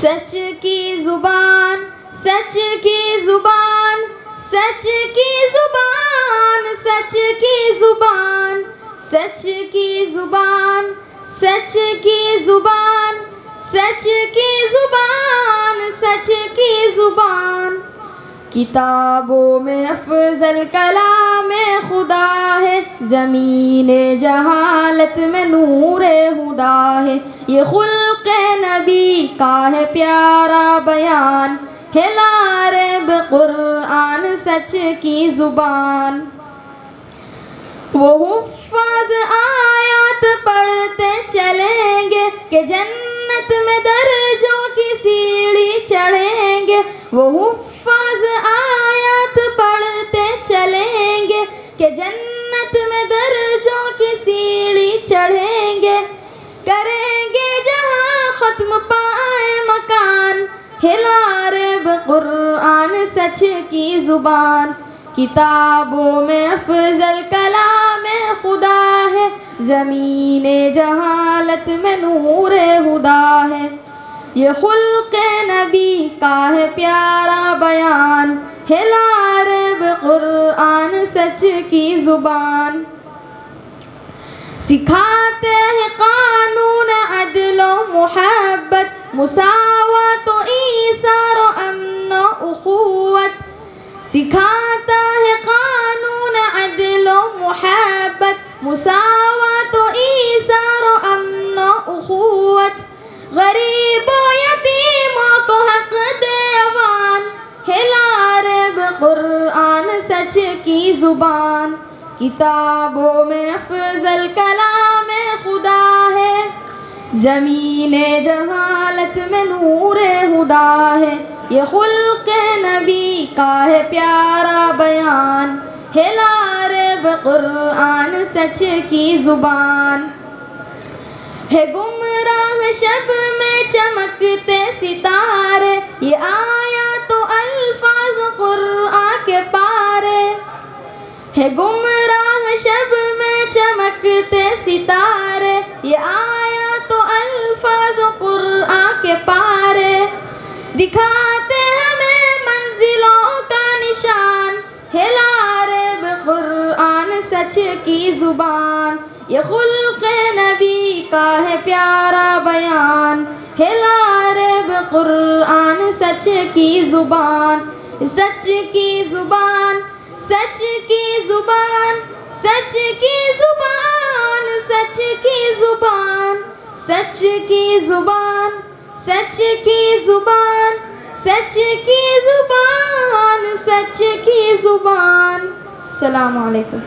सच की जुबान, सच की जुबान, सच की जुबान, सच की जुबान, सच की जुबान, सच की जुबान, सच की जुबान, सच की जुबान। किताबों में अफजल कलाम खुदा है, ज़मीने जहालत में नूरे हुदा है। ये खुल्क़े नबी का है प्यारा बयान, है लारेब कुरान सच की जुबान। वो हुफ़्फ़ाज़ आयात पढ़ते चलेंगे कि जन्नत में दर्जों की सीढ़ी चढ़ेंगे। वो हुफ़्फ़ाज़ आयात पढ़ते चलेंगे कि जन्नत में दर्जों की सीढ़ी चढ़ेंगे। करेंगे जहाँ ख़त्म पाए मकान, हिलारेब कुरान सच की ज़ुबान। किताबों में अफजल कलाम खुदा है, ज़मीने जहालत में नूरे हुदा है। ये खुल्क़े नबी का है प्यारा बयान, है लारेब कुरान सच की ज़ुबान। सिखाते हैं कानून अदल व मुहब्बत, मुसावत व ईसार व अमन व उख़ुवत। सिखाता है कानून अदल व मुहब्बत, मुसावत व ईसार व अमन व उख़ुवत। गरीब व यतीमों को हक देवान, है लारेब कुरान सच की ज़ुबान। किताबों में अफजल कलाम खुदा है, ज़मीने जहालत में नूरे हुदा है। ये खुल्क़े नबी का है प्यारा बयान, है लारेब कुरान सच की ज़ुबान। है गुमराह शब में चमकते सितारे, ये आया तो अल्फाज कुरान के पारे। है गुमराह शब में चमकते सितारे, ये आया तो अल्फाज कुरान के पारे। दिखाते हमें मंजिलों का निशान, है लारेब कुरान सच की ज़ुबान। ये खुल्क़े नबी का है प्यारा बयान, है लारेब कुरान सच की ज़ुबान। सच की ज़ुबान, सच की ज़ुबान, सच की ज़ुबान, सच की ज़ुबान, सच की ज़ुबान, सच की ज़ुबान, सच की ज़ुबान, सच की ज़ुबान। अस्सलामु अलैकुम।